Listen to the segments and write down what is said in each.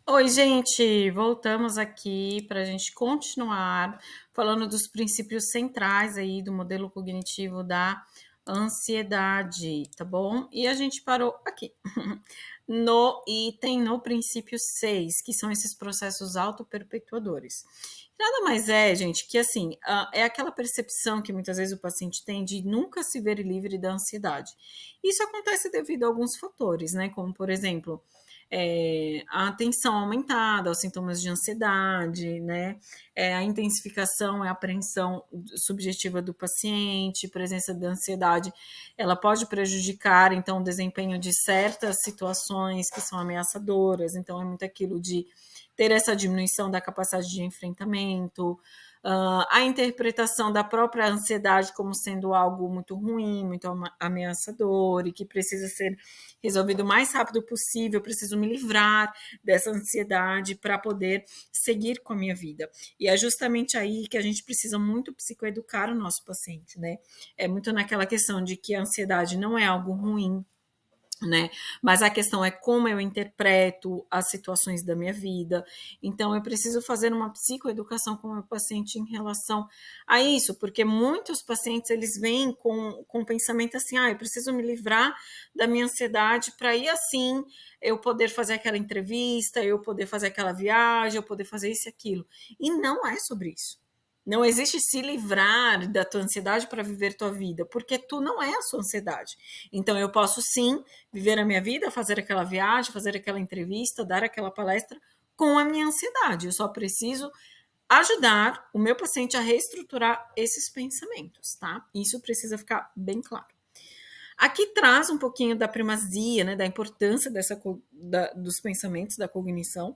Oi, gente, voltamos aqui para a gente continuar falando dos princípios centrais aí do modelo cognitivo da ansiedade, tá bom? E a gente parou aqui no princípio 6, que são esses processos autoperpetuadores. Nada mais é, gente, que assim, é aquela percepção que muitas vezes o paciente tem de nunca se ver livre da ansiedade. Isso acontece devido a alguns fatores, né? Como, por exemplo, a tensão aumentada, os sintomas de ansiedade, né? A intensificação, a apreensão subjetiva do paciente, presença da ansiedade, ela pode prejudicar, então, o desempenho de certas situações que são ameaçadoras, então é muito aquilo de ter essa diminuição da capacidade de enfrentamento, a interpretação da própria ansiedade como sendo algo muito ruim, muito ameaçador e que precisa ser resolvido o mais rápido possível, eu preciso me livrar dessa ansiedade para poder seguir com a minha vida. E é justamente aí que a gente precisa muito psicoeducar o nosso paciente, né? É muito naquela questão de que a ansiedade não é algo ruim, né? Mas a questão é como eu interpreto as situações da minha vida. Então, eu preciso fazer uma psicoeducação com o meu paciente em relação a isso, porque muitos pacientes eles vêm com o pensamento assim: eu preciso me livrar da minha ansiedade para aí assim eu poder fazer aquela entrevista, eu poder fazer aquela viagem, eu poder fazer isso e aquilo. E não é sobre isso. Não existe se livrar da tua ansiedade para viver tua vida, porque tu não é a sua ansiedade. Então, eu posso sim viver a minha vida, fazer aquela viagem, fazer aquela entrevista, dar aquela palestra com a minha ansiedade. Eu só preciso ajudar o meu paciente a reestruturar esses pensamentos, tá? Isso precisa ficar bem claro. Aqui traz um pouquinho da primazia, né, da importância dos pensamentos, da cognição,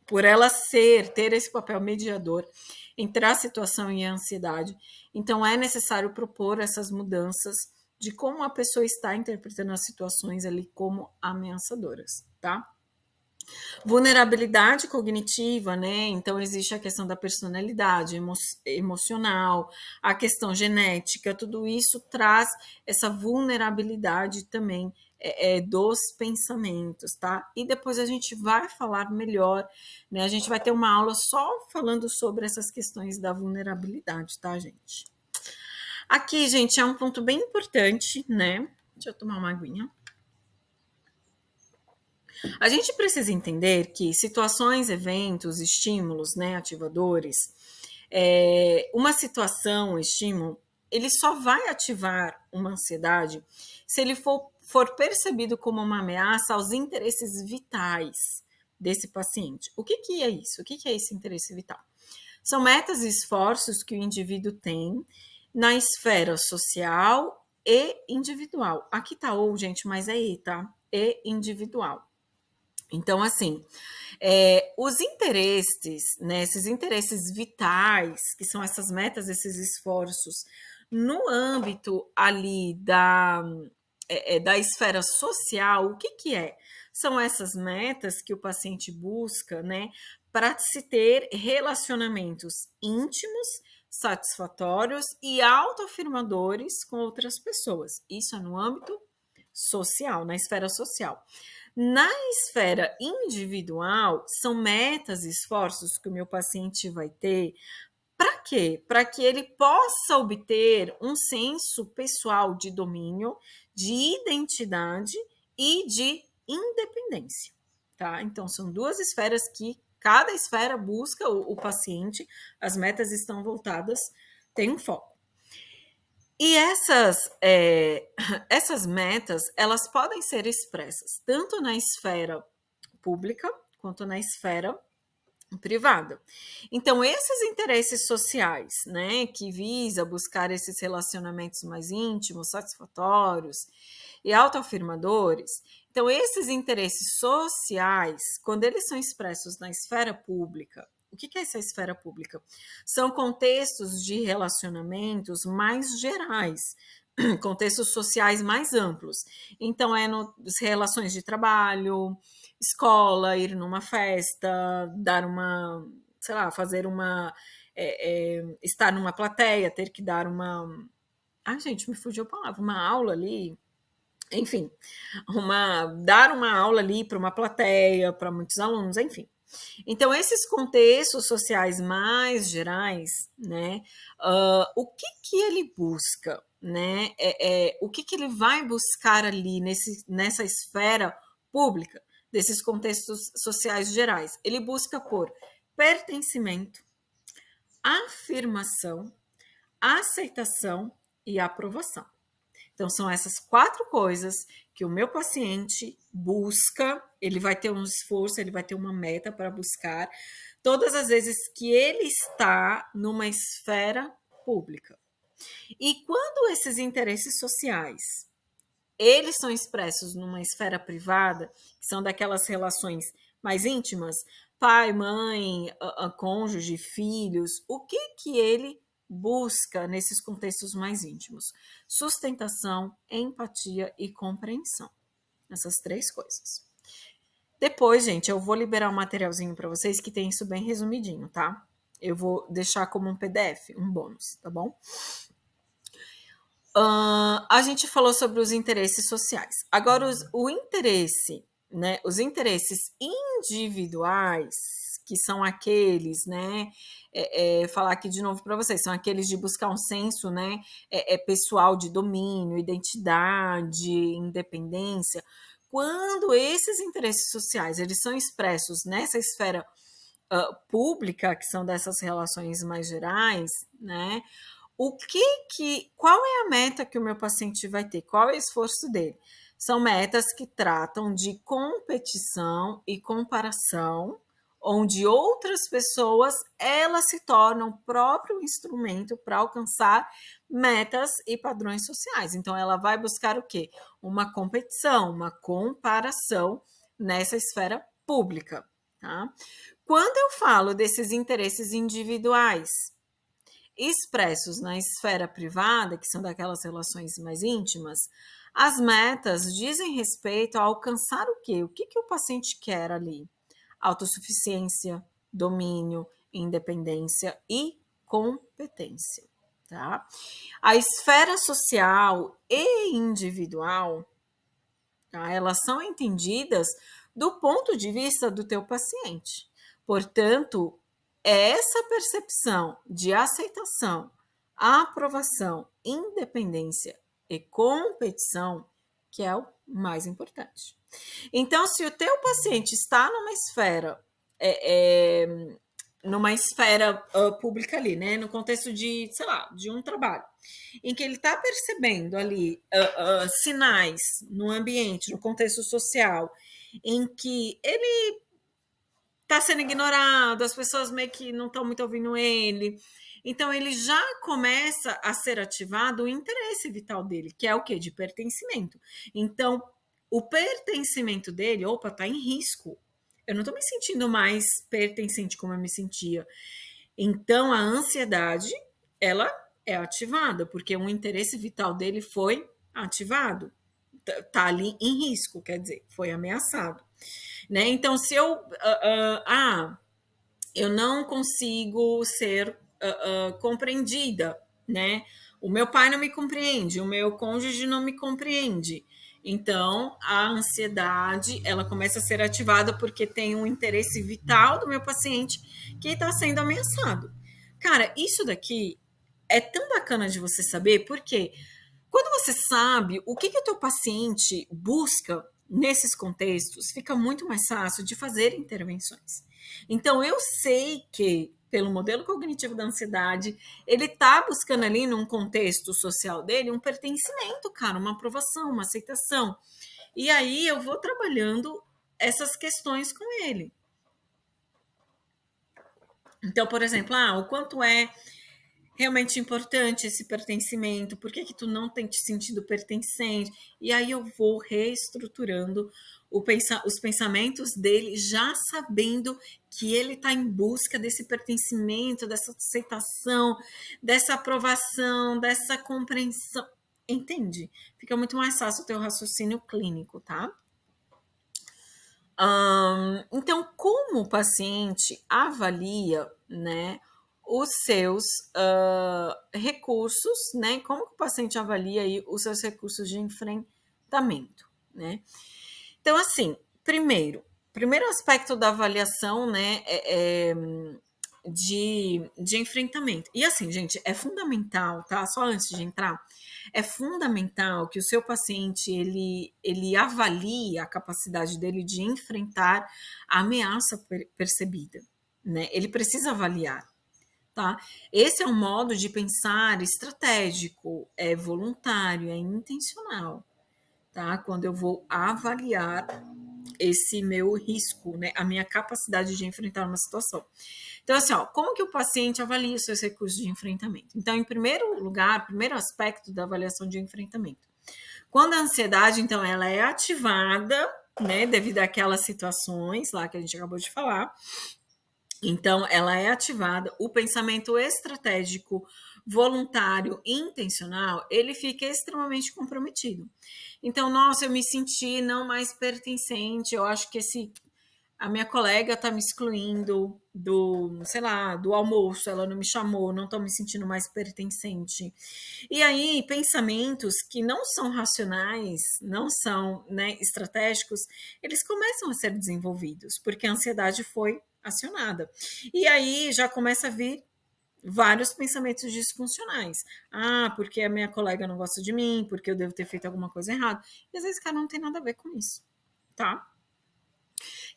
por ela ter esse papel mediador entre a situação e a ansiedade. Então, é necessário propor essas mudanças de como a pessoa está interpretando as situações ali como ameaçadoras, tá? Vulnerabilidade cognitiva, né? Então, existe a questão da personalidade emocional, a questão genética, tudo isso traz essa vulnerabilidade também dos pensamentos, tá? E depois a gente vai falar melhor, né? A gente vai ter uma aula só falando sobre essas questões da vulnerabilidade, tá, gente? Aqui, gente, é um ponto bem importante, né? Deixa eu tomar uma aguinha. A gente precisa entender que situações, eventos, estímulos, né, ativadores, uma situação, um estímulo, ele só vai ativar uma ansiedade se ele for percebido como uma ameaça aos interesses vitais desse paciente. O que, que é isso? O que, que é esse interesse vital? São metas e esforços que o indivíduo tem na esfera social e individual. Aqui tá ou, gente, mas é E, tá? E individual. Então, assim, os interesses, né, esses interesses vitais, que são essas metas, esses esforços, no âmbito ali da esfera social, o que, que é? São essas metas que o paciente busca, né, para se ter relacionamentos íntimos, satisfatórios e autoafirmadores com outras pessoas. Isso é no âmbito social, na esfera social. Na esfera individual, são metas e esforços que o meu paciente vai ter. Para quê? Para que ele possa obter um senso pessoal de domínio, de identidade e de independência. Tá? Então, são duas esferas que cada esfera busca o paciente, as metas estão voltadas, tem um foco. E essas metas, elas podem ser expressas tanto na esfera pública quanto na esfera privada. Então, esses interesses sociais, né, que visa buscar esses relacionamentos mais íntimos, satisfatórios e autoafirmadores, então esses interesses sociais, quando eles são expressos na esfera pública, o que é essa esfera pública? São contextos de relacionamentos mais gerais, contextos sociais mais amplos. Então, nas relações de trabalho, escola, ir numa festa, dar uma, sei lá, fazer uma, estar numa plateia, ter que dar uma, gente, me fugiu a palavra, uma aula ali, enfim, dar uma aula ali para uma plateia, para muitos alunos, enfim. Então, esses contextos sociais mais gerais, né, o que que ele busca, né? O que que ele vai buscar ali nessa esfera pública desses contextos sociais gerais? Ele busca por pertencimento, afirmação, aceitação e aprovação. Então, são essas 4 coisas que o meu paciente busca, ele vai ter um esforço, ele vai ter uma meta para buscar, todas as vezes que ele está numa esfera pública. E quando esses interesses sociais, eles são expressos numa esfera privada, que são daquelas relações mais íntimas, pai, mãe, cônjuge, filhos, o que que ele busca nesses contextos mais íntimos? Sustentação, empatia e compreensão. Essas 3 coisas. Depois, gente, eu vou liberar um materialzinho para vocês que tem isso bem resumidinho, tá? Eu vou deixar como um PDF, um bônus, tá bom? A gente falou sobre os interesses sociais. Agora, o interesse, né? Os interesses individuais, que são aqueles, né? Falar aqui de novo para vocês, são aqueles de buscar um senso, né? Pessoal de domínio, identidade, independência. Quando esses interesses sociais eles são expressos nessa esfera pública, que são dessas relações mais gerais, né? Qual é a meta que o meu paciente vai ter? Qual é o esforço dele? São metas que tratam de competição e comparação, onde outras pessoas elas se tornam o próprio instrumento para alcançar metas e padrões sociais. Então, ela vai buscar o quê? Uma competição, uma comparação nessa esfera pública. Tá? Quando eu falo desses interesses individuais, expressos na esfera privada, que são daquelas relações mais íntimas, as metas dizem respeito a alcançar o quê? O que que o paciente quer ali? Autossuficiência, domínio, independência e competência, tá? A esfera social e individual, tá? Elas são entendidas do ponto de vista do teu paciente. Portanto, é essa percepção de aceitação, aprovação, independência e competição que é o mais importante. Então, se o teu paciente está numa esfera pública ali, né, no contexto de, sei lá, de um trabalho, em que ele está percebendo ali sinais no ambiente, no contexto social, em que ele está sendo ignorado, as pessoas meio que não estão muito ouvindo ele. Então, ele já começa a ser ativado o interesse vital dele, que é o quê? De pertencimento. Então, o pertencimento dele, opa, está em risco. Eu não estou me sentindo mais pertencente como eu me sentia. Então, a ansiedade, ela é ativada, porque um interesse vital dele foi ativado. Tá ali em risco, quer dizer, foi ameaçado. Né? Então, se eu não consigo ser compreendida, né? O meu pai não me compreende, o meu cônjuge não me compreende. Então, a ansiedade, ela começa a ser ativada porque tem um interesse vital do meu paciente que está sendo ameaçado. Cara, isso daqui é tão bacana de você saber, porque quando você sabe o que o teu paciente busca nesses contextos, fica muito mais fácil de fazer intervenções. Então, eu sei que, pelo modelo cognitivo da ansiedade, ele está buscando ali, num contexto social dele, um pertencimento, cara, uma aprovação, uma aceitação. E aí eu vou trabalhando essas questões com ele. Então, por exemplo, o quanto é realmente importante esse pertencimento, por que tu não tem te sentido pertencente? E aí eu vou reestruturando os pensamentos dele, já sabendo que ele está em busca desse pertencimento, dessa aceitação, dessa aprovação, dessa compreensão. Entende? Fica muito mais fácil o teu raciocínio clínico, tá? Então, como o paciente avalia, né, os seus recursos, né? Como que o paciente avalia aí os seus recursos de enfrentamento? enfrentamento, né? Então, assim, primeiro aspecto da avaliação, né, de enfrentamento. E assim, gente, é fundamental, tá? Só antes de entrar, é fundamental que o seu paciente ele avalie a capacidade dele de enfrentar a ameaça percebida, né? Ele precisa avaliar, tá? Esse é um modo de pensar estratégico, é voluntário, é intencional, tá? Quando eu vou avaliar esse meu risco, né? A minha capacidade de enfrentar uma situação. Então, assim, ó, como que o paciente avalia os seus recursos de enfrentamento? Então, em primeiro lugar, primeiro aspecto da avaliação de enfrentamento. Quando a ansiedade, então, ela é ativada, né, devido àquelas situações lá que a gente acabou de falar, então, ela é ativada, o pensamento estratégico, voluntário, intencional, ele fica extremamente comprometido. Então, nossa, eu me senti não mais pertencente, eu acho que a minha colega está me excluindo do, sei lá, do almoço, ela não me chamou, não estou me sentindo mais pertencente. E aí, pensamentos que não são racionais, não são, né, estratégicos, eles começam a ser desenvolvidos, porque a ansiedade foi acionada. E aí já começa a vir vários pensamentos disfuncionais. Ah, porque a minha colega não gosta de mim, porque eu devo ter feito alguma coisa errada. E às vezes, cara, não tem nada a ver com isso, tá?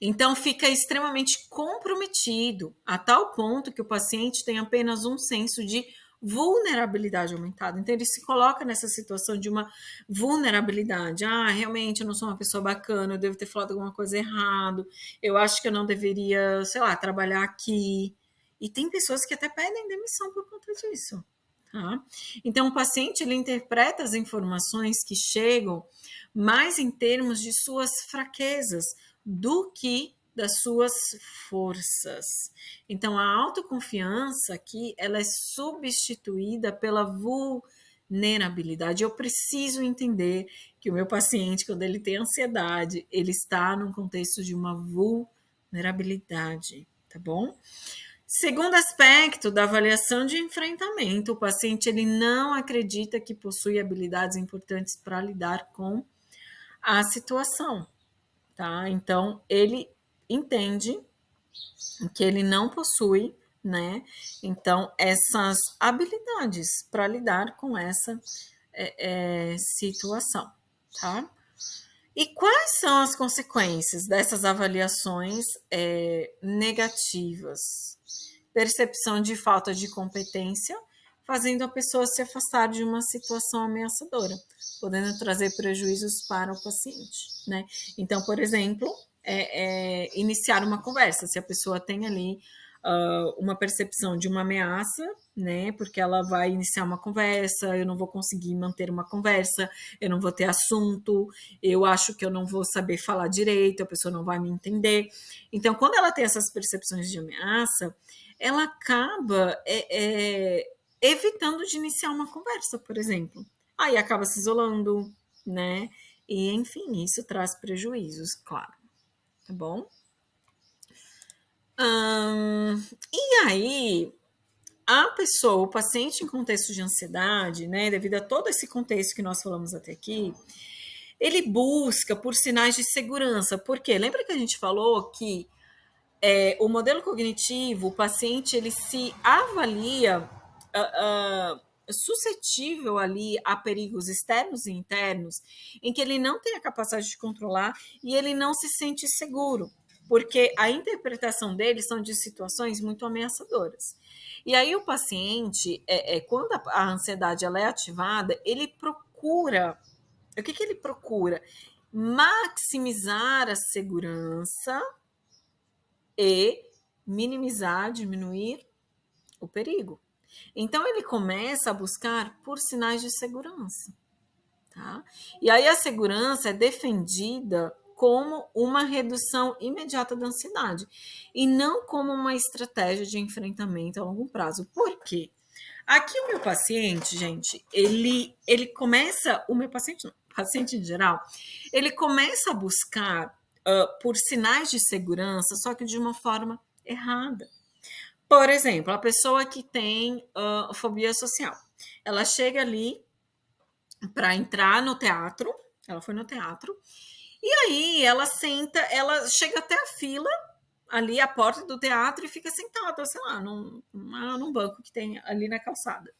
Então, fica extremamente comprometido, a tal ponto que o paciente tem apenas um senso de vulnerabilidade aumentada. Então, ele se coloca nessa situação de uma vulnerabilidade. Ah, realmente eu não sou uma pessoa bacana, eu devo ter falado alguma coisa errado, eu acho que eu não deveria, sei lá, trabalhar aqui. E tem pessoas que até pedem demissão por conta disso. Tá? Então, o paciente ele interpreta as informações que chegam mais em termos de suas fraquezas do que das suas forças. Então, a autoconfiança aqui ela é substituída pela vulnerabilidade. Eu preciso entender que o meu paciente, quando ele tem ansiedade, ele está num contexto de uma vulnerabilidade, tá bom? Segundo aspecto da avaliação de enfrentamento, o paciente ele não acredita que possui habilidades importantes para lidar com a situação, tá? Então, ele entende que ele não possui, né? Então, essas habilidades para lidar com essa situação, tá? E quais são as consequências dessas avaliações negativas? Percepção de falta de competência, fazendo a pessoa se afastar de uma situação ameaçadora, podendo trazer prejuízos para o paciente, né? Então, por exemplo, iniciar uma conversa, se a pessoa tem ali uma percepção de uma ameaça, né? Porque ela vai iniciar uma conversa, eu não vou conseguir manter uma conversa, eu não vou ter assunto, eu acho que eu não vou saber falar direito, a pessoa não vai me entender. Então, quando ela tem essas percepções de ameaça, ela acaba evitando de iniciar uma conversa, por exemplo. Aí acaba se isolando, né? E, enfim, isso traz prejuízos, claro. Tá bom? E aí, a pessoa, o paciente em contexto de ansiedade, né, devido a todo esse contexto que nós falamos até aqui, ele busca por sinais de segurança. Por quê? Lembra que a gente falou que o modelo cognitivo, o paciente, ele se avalia suscetível ali a perigos externos e internos, em que ele não tem a capacidade de controlar e ele não se sente seguro, porque a interpretação dele são de situações muito ameaçadoras. E aí o paciente, quando a ansiedade ela é ativada, ele procura, o que ele procura? Maximizar a segurança e minimizar, diminuir o perigo. Então ele começa a buscar por sinais de segurança, tá? E aí a segurança é defendida como uma redução imediata da ansiedade e não como uma estratégia de enfrentamento a longo prazo. Por quê? Aqui o meu paciente, gente, ele começa, o meu paciente não, paciente em geral, ele começa a buscar por sinais de segurança, só que de uma forma errada. Por exemplo, a pessoa que tem fobia social, ela chega ali para entrar no teatro, Ela foi no teatro. E aí ela senta, ela chega até a fila, ali à porta do teatro, e fica sentada, sei lá, num banco que tem ali na calçada.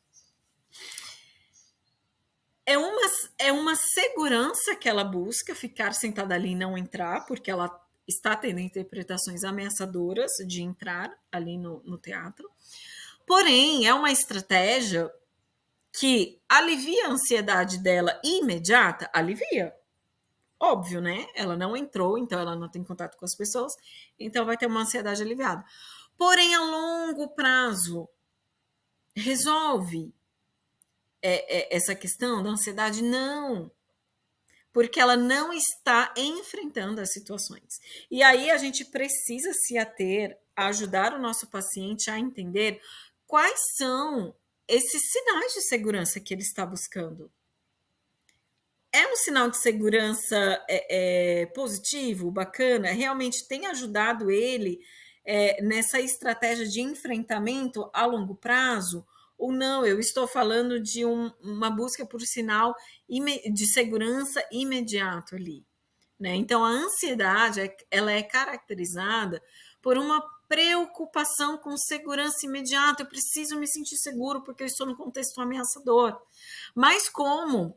É uma segurança que ela busca, ficar sentada ali e não entrar, porque ela está tendo interpretações ameaçadoras de entrar ali no teatro. Porém, é uma estratégia que alivia a ansiedade dela imediata, alivia. Óbvio, né? Ela não entrou, então ela não tem contato com as pessoas, então vai ter uma ansiedade aliviada. Porém, a longo prazo, resolve essa questão da ansiedade? Não, porque ela não está enfrentando as situações. E aí a gente precisa se ater a ajudar o nosso paciente a entender quais são esses sinais de segurança que ele está buscando. É um sinal de segurança positivo, bacana? Realmente tem ajudado ele nessa estratégia de enfrentamento a longo prazo? Ou não? Eu estou falando de uma busca por sinal de segurança imediato ali. Né? Então, a ansiedade ela é caracterizada por uma preocupação com segurança imediata. Eu preciso me sentir seguro porque eu estou num contexto ameaçador. Mas como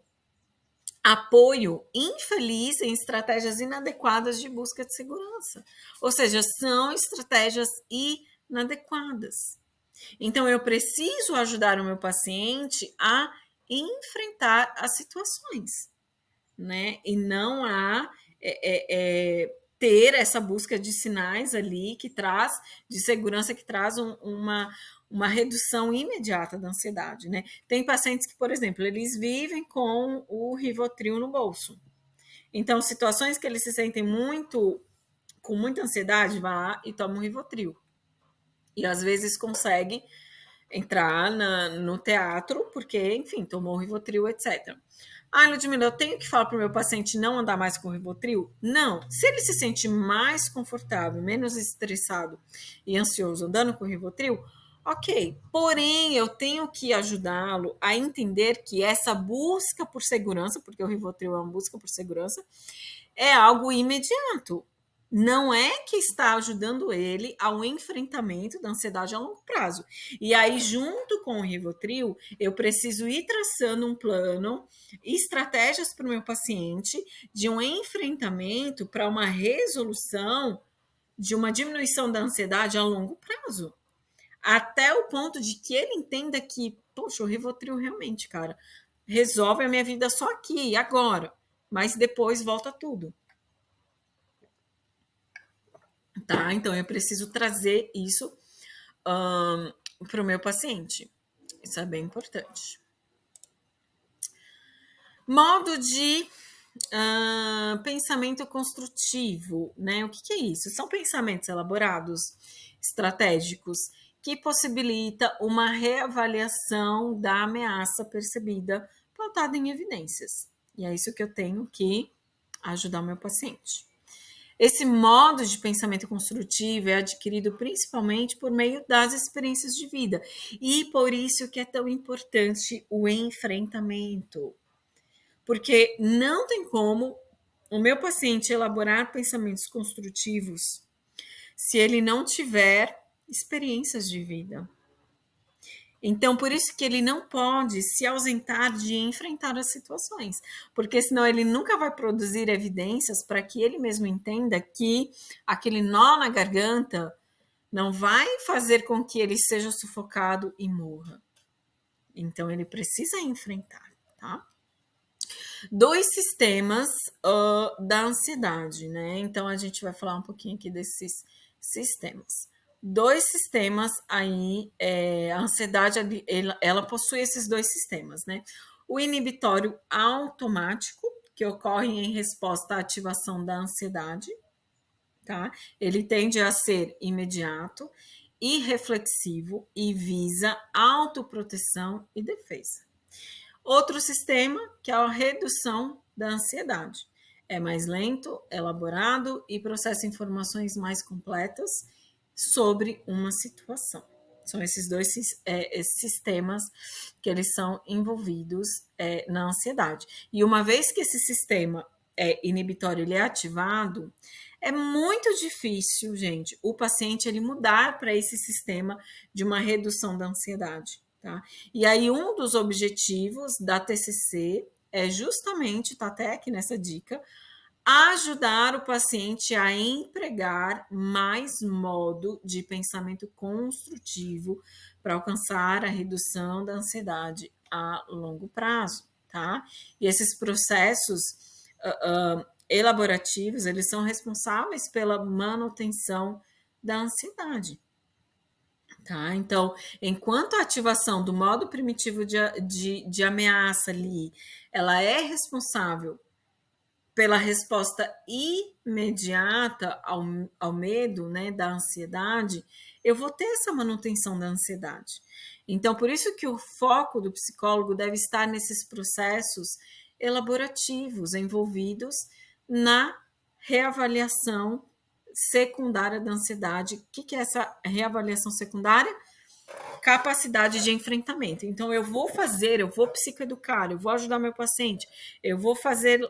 apoio infeliz em estratégias inadequadas de busca de segurança. Ou seja, são estratégias inadequadas. Então, eu preciso ajudar o meu paciente a enfrentar as situações, né? E não a ter essa busca de sinais ali que traz, de segurança, que traz uma redução imediata da ansiedade, né? Tem pacientes que, por exemplo, eles vivem com o Rivotril no bolso. Então, situações que eles se sentem com muita ansiedade, vai lá e toma um Rivotril. E às vezes consegue entrar no teatro, porque, enfim, tomou o Rivotril, etc. Ah, Ludmila, eu tenho que falar para o meu paciente não andar mais com o Rivotril? Não. Se ele se sente mais confortável, menos estressado e ansioso andando com o Rivotril, ok. Porém, eu tenho que ajudá-lo a entender que essa busca por segurança, porque o Rivotril é uma busca por segurança, é algo imediato. Não é que está ajudando ele ao enfrentamento da ansiedade a longo prazo. E aí, junto com o Rivotril, eu preciso ir traçando um plano, estratégias para o meu paciente de um enfrentamento para uma resolução de uma diminuição da ansiedade a longo prazo. Até o ponto de que ele entenda que, poxa, o Rivotril realmente, cara, resolve a minha vida só aqui, agora. Mas depois volta tudo. Tá? Então, eu preciso trazer isso para o meu paciente. Isso é bem importante. Modo de pensamento construtivo, né? O que é isso? São pensamentos elaborados, estratégicos, que possibilita uma reavaliação da ameaça percebida pautada em evidências. E é isso que eu tenho que ajudar o meu paciente. Esse modo de pensamento construtivo é adquirido principalmente por meio das experiências de vida. E por isso que é tão importante o enfrentamento. Porque não tem como o meu paciente elaborar pensamentos construtivos se ele não tiver experiências de vida. Então, por isso que ele não pode se ausentar de enfrentar as situações, porque senão ele nunca vai produzir evidências para que ele mesmo entenda que aquele nó na garganta não vai fazer com que ele seja sufocado e morra. Então, ele precisa enfrentar, tá? 2 sistemas da ansiedade, né? Então, a gente vai falar um pouquinho aqui desses sistemas. 2 sistemas aí, a ansiedade, ela possui esses 2 sistemas, né? O inibitório automático, que ocorre em resposta à ativação da ansiedade, tá? Ele tende a ser imediato, irreflexivo e visa autoproteção e defesa. Outro sistema, que é a redução da ansiedade. É mais lento, elaborado e processa informações mais completas sobre uma situação. São esses dois sistemas que eles são envolvidos na ansiedade. E uma vez que esse sistema inibitório ele é ativado, é muito difícil, gente, o paciente ele mudar para esse sistema de uma redução da ansiedade, tá? E aí um dos objetivos da TCC é justamente, tá até aqui nessa dica, ajudar o paciente a empregar mais modo de pensamento construtivo para alcançar a redução da ansiedade a longo prazo, tá? E esses processos elaborativos, eles são responsáveis pela manutenção da ansiedade, tá? Então, enquanto a ativação do modo primitivo de ameaça ali, ela é responsável pela resposta imediata ao medo, né, da ansiedade, eu vou ter essa manutenção da ansiedade. Então, por isso que o foco do psicólogo deve estar nesses processos elaborativos envolvidos na reavaliação secundária da ansiedade. O que é essa reavaliação secundária? Capacidade de enfrentamento. Então, eu vou psicoeducar, eu vou ajudar meu paciente, eu vou fazer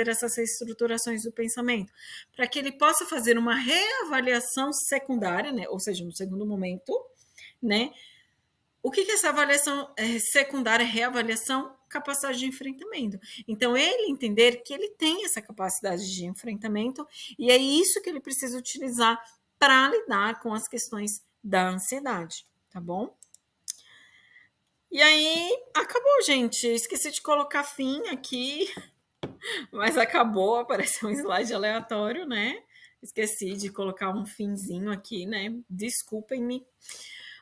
essas reestruturações do pensamento, para que ele possa fazer uma reavaliação secundária, né? Ou seja, no segundo momento, né? O que é essa avaliação secundária, reavaliação? Capacidade de enfrentamento. Então, ele entender que ele tem essa capacidade de enfrentamento e é isso que ele precisa utilizar para lidar com as questões da ansiedade. Tá bom? E aí, acabou, gente. Esqueci de colocar fim aqui, mas acabou. Apareceu um slide aleatório, né? Esqueci de colocar um finzinho aqui, né? Desculpem-me.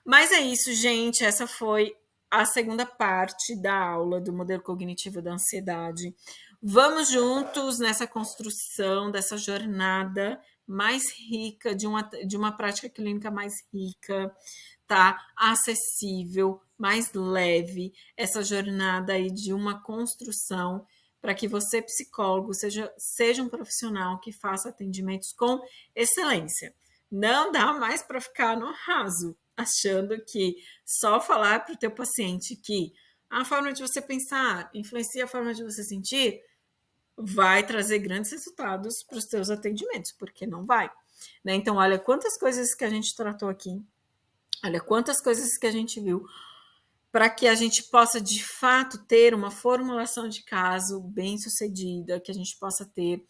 Mas é isso, gente. Essa foi a segunda parte da aula do modelo cognitivo da ansiedade. Vamos juntos nessa construção dessa jornada mais rica, de uma prática clínica mais rica, tá? Acessível, mais leve, essa jornada aí de uma construção para que você, psicólogo, seja um profissional que faça atendimentos com excelência. Não dá mais para ficar no raso, achando que só falar para o teu paciente que a forma de você pensar influencia a forma de você sentir, vai trazer grandes resultados para os teus atendimentos, porque não vai. Né? Então, olha quantas coisas que a gente tratou aqui, olha quantas coisas que a gente viu, para que a gente possa, de fato, ter uma formulação de caso bem sucedida, que a gente possa ter,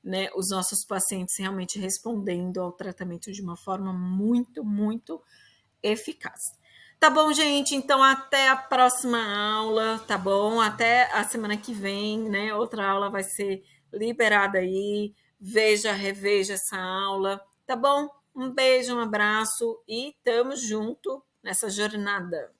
né, os nossos pacientes realmente respondendo ao tratamento de uma forma muito, muito eficaz. Tá bom, gente? Então, até a próxima aula, tá bom? Até a semana que vem, né? Outra aula vai ser liberada aí. Veja, reveja essa aula, tá bom? Um beijo, um abraço e tamo junto nessa jornada.